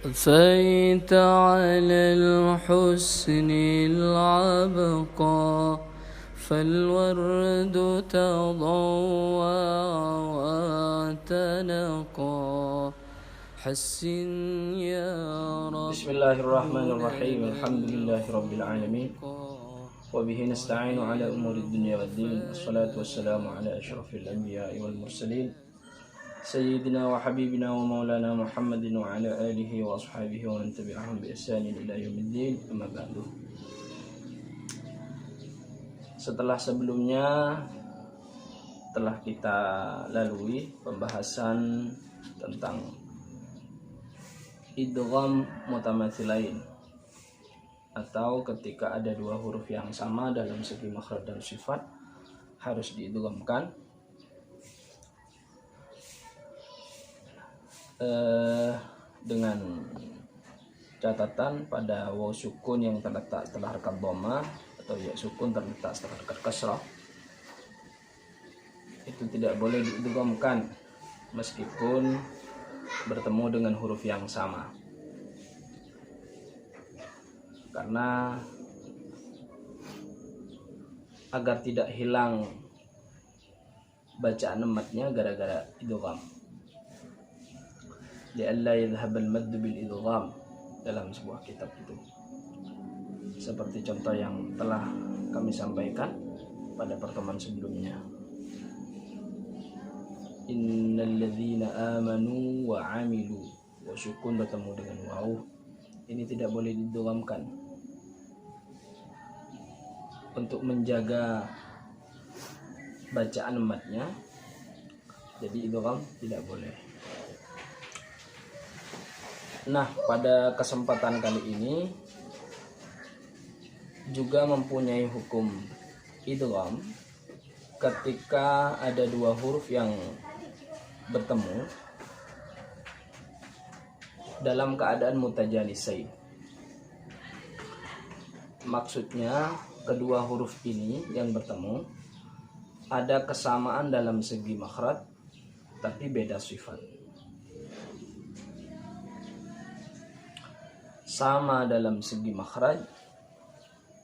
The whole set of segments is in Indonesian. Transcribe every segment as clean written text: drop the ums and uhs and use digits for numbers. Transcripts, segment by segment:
أثيت على الحسن العبقى فالورد تضوع وتنقى حسن يا رب. بسم الله الرحمن الرحيم. الحمد لله رب العالمين وبه نستعين على أمور الدنيا والدين والصلاة والسلام على أشرف الأنبياء والمرسلين سيدنا وحبيبنا ومولانا محمد وعلى آله وأصحابه ومن تبعهم بإحسان إلى يوم الدين. أما بعد. Setelah sebelumnya telah kita lalui pembahasan tentang idgham mutamatsilain, atau ketika ada dua huruf yang sama dalam segi makhraj dan sifat harus diidghamkan. Dengan catatan pada waw sukun yang terletak setelah harakat dhamma atau ya sukun terletak setelah harakat kasrah itu tidak boleh diidghamkan meskipun bertemu dengan huruf yang sama, karena agar tidak hilang bacaan matnya gara-gara idgham. Li'alla yadhhabal madd bil idgham dalam sebuah kitab itu. Seperti contoh yang telah kami sampaikan pada pertemuan sebelumnya. Innal ladzina amanu wa 'amilu, wa sukun bertemu dengan waw. Ini tidak boleh didghamkan. Untuk menjaga bacaan matnya, jadi idgham tidak boleh. Nah, pada kesempatan kali ini juga mempunyai hukum idgham ketika ada dua huruf yang bertemu dalam keadaan mutajanisain. Maksudnya kedua huruf ini yang bertemu ada kesamaan dalam segi makhraj tapi beda sifat. Sama dalam segi makhraj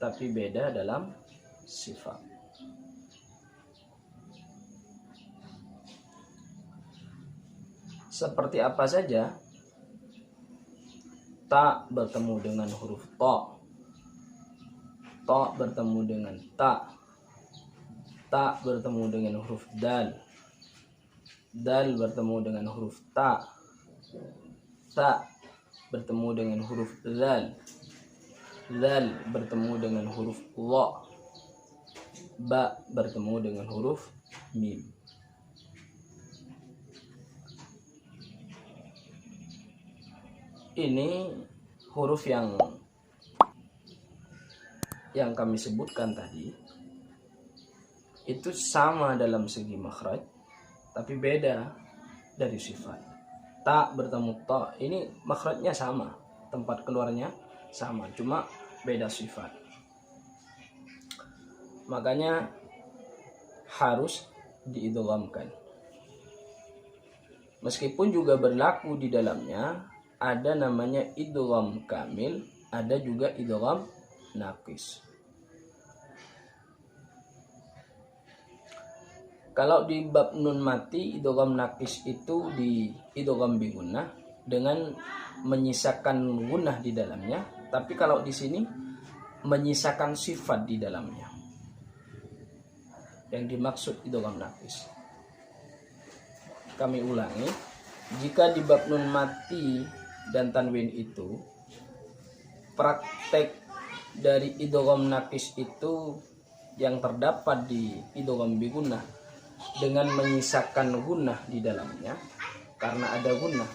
tapi beda dalam sifat. Seperti apa saja? Ta bertemu dengan huruf ta, ta bertemu dengan ta, ta bertemu dengan huruf dal, dal bertemu dengan huruf ta, ta bertemu dengan huruf zal, zal bertemu dengan huruf la, ba bertemu dengan huruf mim. Ini huruf yang kami sebutkan tadi itu sama dalam segi makhraj tapi beda dari sifat. Ta bertemu ta, ini makhrajnya sama, tempat keluarnya sama, cuma beda sifat. Makanya harus diidghamkan. Meskipun juga berlaku di dalamnya ada namanya idgham kamil, ada juga idgham naqis. Kalau di bab nun mati, idgham naqis itu di idgham bi gunnah dengan menyisakan gunnah di dalamnya, tapi kalau di sini menyisakan sifat di dalamnya. Yang dimaksud idgham naqis. Kami ulangi, jika di bab nun mati dan tanwin itu praktek dari idgham naqis itu yang terdapat di idgham bi gunnah dengan menyisakan gunnah di dalamnya, karena ada gunnah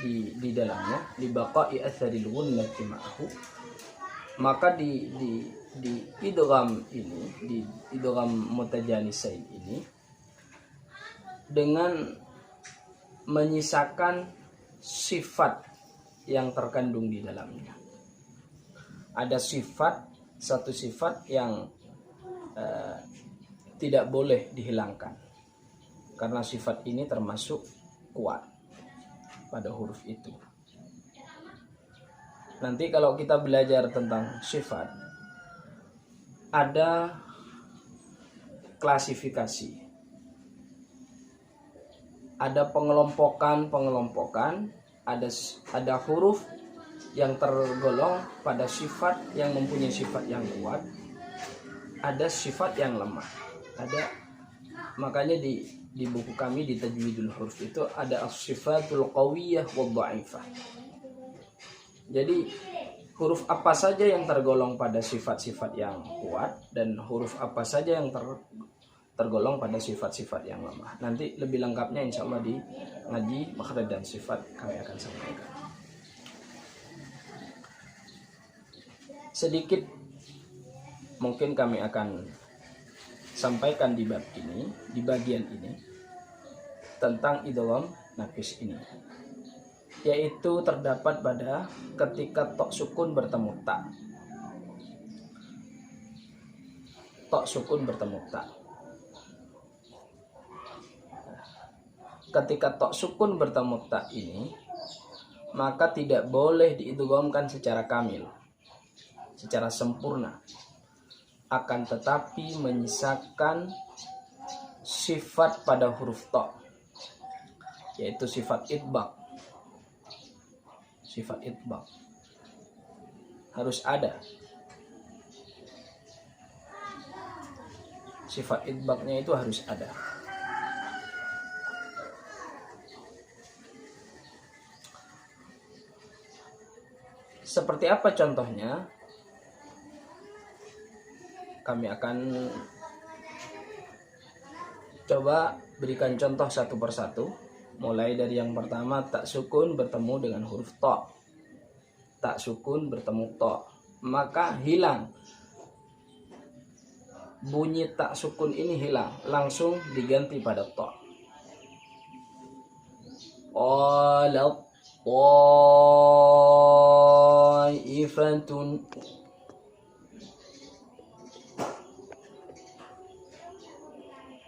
di dalamnya, li baqa'i atharil gunnati ma'ahu, maka di idgham ini, di idgham mutajanisain ini dengan menyisakan sifat yang terkandung di dalamnya. Ada sifat, satu sifat yang tidak boleh dihilangkan karena sifat ini termasuk kuat pada huruf itu. Nanti kalau kita belajar tentang sifat, ada klasifikasi, ada pengelompokan, ada huruf yang tergolong pada sifat yang mempunyai sifat yang kuat, ada sifat yang lemah. Makanya di buku kami di Tajwidul Huruf itu ada as-sifatul qawiyah wa dha'ifah. Jadi huruf apa saja yang tergolong pada sifat-sifat yang kuat dan huruf apa saja yang tergolong pada sifat-sifat yang lemah. Nanti lebih lengkapnya insya Allah di ngaji makhraj dan sifat kami akan sampaikan. Sedikit mungkin kami akan sampaikan di bab ini, di bagian ini, tentang idgham naqis ini, yaitu terdapat pada ketika tok sukun bertemu ta. Tok sukun bertemu ta. Ketika tok sukun bertemu ta ini, maka tidak boleh diidghamkan secara kamil, secara sempurna, akan tetapi menyisakan sifat pada huruf ta, yaitu sifat idbaq. Sifat idbaq harus ada. Sifat idbaqnya itu harus ada. Seperti apa contohnya? Kami akan coba berikan contoh satu persatu. Mulai dari yang pertama, tak sukun bertemu dengan huruf ta. Tak sukun bertemu ta, maka hilang. Bunyi tak sukun ini hilang, langsung diganti pada ta. Qalat ta'ifatun.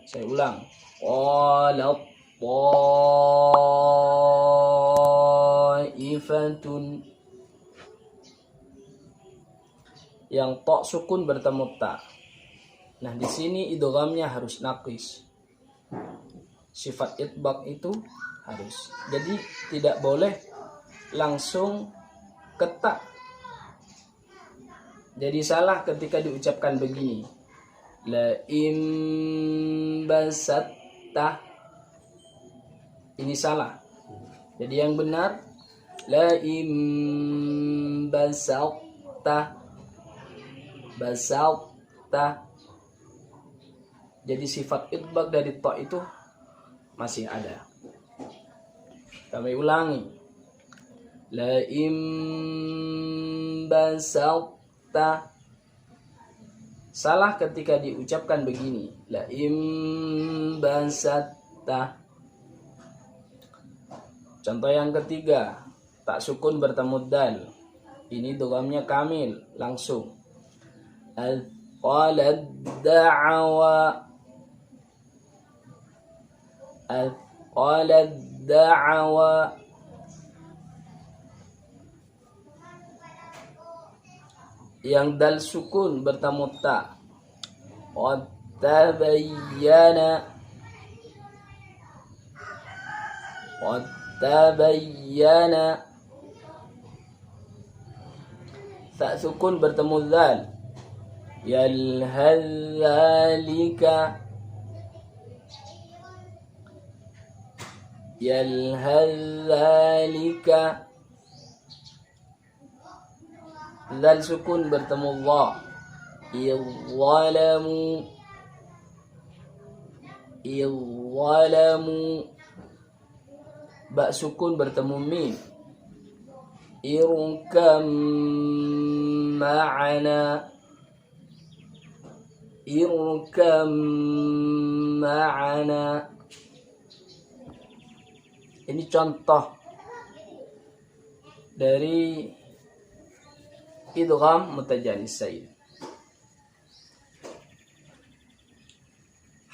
Saya ulang. Qalat ta'ifatun. Yang ta sukun bertemu ta. Nah, di sini idghamnya harus naqis. Sifat idbaq itu harus. Jadi tidak boleh langsung ke ta. Jadi salah ketika diucapkan begini. La im basatta. Ini salah. Jadi yang benar la im basatta. Basatta. Jadi sifat idbaq dari ta itu masih ada. Kami ulangi. La im basatta. Salah ketika diucapkan begini. La im basatta. Contoh yang ketiga, tak sukun bertemu dal. Ini idghamnya kamil, langsung. Qala da'awa. Qala da'awa. Yang dal sukun bertemu ta. Qad tabayyana. Qad tabayyana. Ta sukun bertemu dzal. Yalhadzalika. Yalhadzalika. Dzal sukun bertemu dha. Idzalamu. Idzalamu. Ba sukun bertemu mim. Irkam ma'ana. Irkam ma'ana. Ini contoh dari idgham mutajanissain.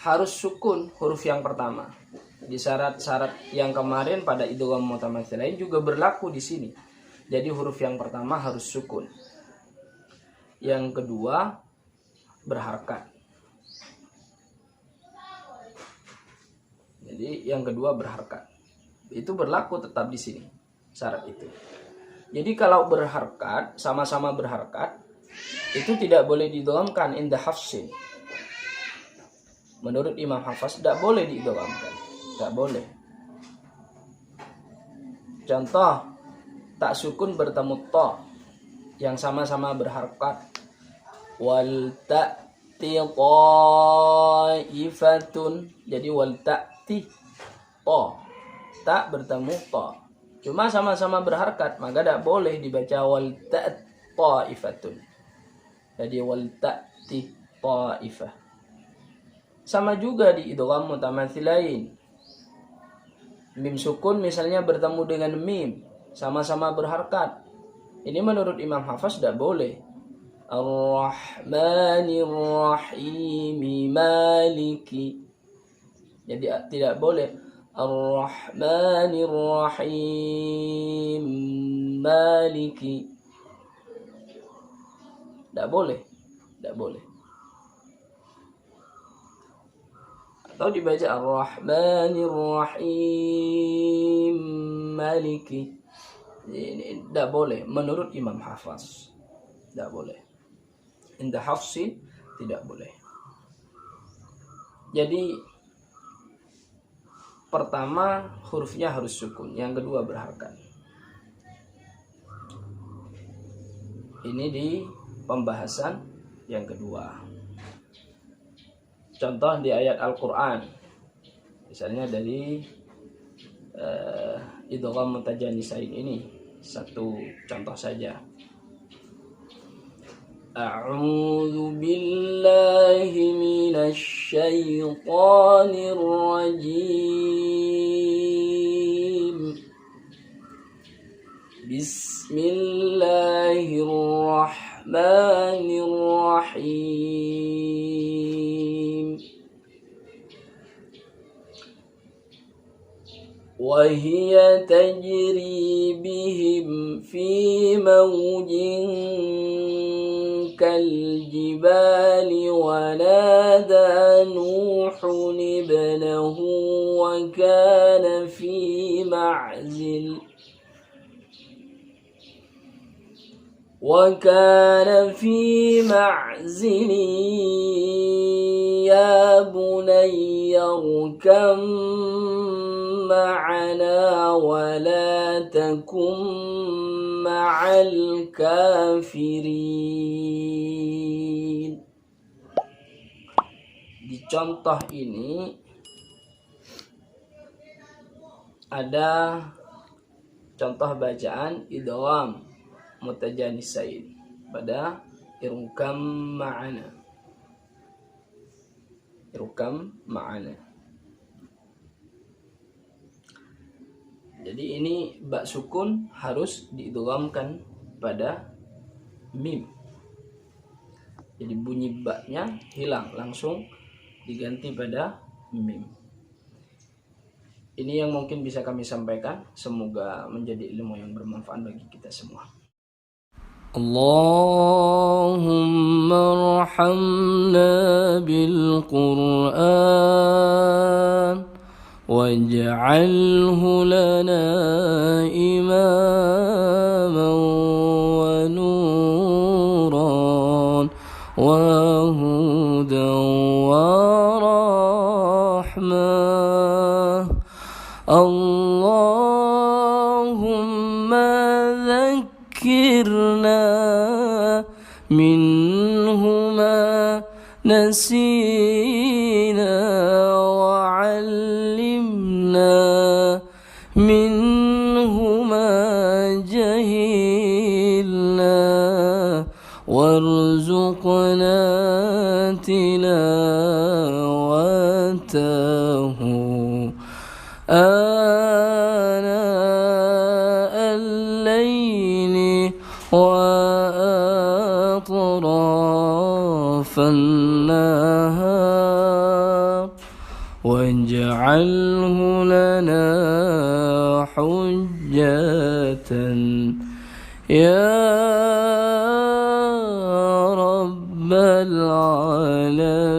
Harus sukun huruf yang pertama. Di syarat-syarat yang kemarin pada idgham mutamatsilain juga berlaku di sini. Jadi huruf yang pertama harus sukun. Yang kedua berharkat. Jadi yang kedua berharkat. Itu berlaku tetap di sini syarat itu. Jadi kalau berharkat, sama-sama berharkat, itu tidak boleh didhamkan inda hafsin. Menurut Imam Hafs tidak boleh didhamkan. Tidak boleh. Contoh, tak sukun bertemu ta yang sama-sama berharkat. Wal ta'ti ta'ifatun. Jadi wal ta'ti ta. Tak bertemu ta. Cuma sama-sama berharkat, maka tidak boleh dibaca wal ta'ti ta'ifatun. Jadi wal ta'ti ta'ifah. Sama juga di idgham mutamathilain. Mim sukun misalnya bertemu dengan mim, sama-sama berharkat. Ini menurut Imam Hafs tidak boleh. Ar-Rahmanir Rahim Maliki. Jadi tidak boleh. Ar-Rahmanir Rahim Maliki. Tidak boleh. Tidak boleh. Atau dibaca Ar-Rahmanir Rahim Maliki. Ini tidak boleh menurut Imam Hafs. Tidak boleh. Inda Hafsin tidak boleh. Jadi pertama hurufnya harus sukun, yang kedua berharkat. Ini di pembahasan yang kedua. Contoh di ayat Al-Quran, misalnya dari idgham mutajanisain ini, satu contoh saja. A'udzu billahi minasy syaithanir rajim. Bismillahirrahmanirrahim. وهي تجري بهم في موج كالجبال ونادى نوح ابنه وكان في معزل يا بني اركب معنا ولا تكن مع الكافرين. Di contoh ini ada contoh bacaan idgham mutajanisain pada irkam ma'ana. Irkam ma'ana. Jadi ini ba sukun harus diidghamkan pada mim. Jadi bunyi ba-nya hilang, langsung diganti pada mim. Ini yang mungkin bisa kami sampaikan. Semoga menjadi ilmu yang bermanfaat bagi kita semua. Allahumma arhamna bil Qur'an waj'alhu lana imaman wa nuran wa hudan wa rahmah. Allahumma dhakkirna minhuma nasina wa 'allimna minhuma jahilna warzuqna tilawatahu ana al-layli wa atrafan nahar waj'alhu lana hujjatan يا رب العالمين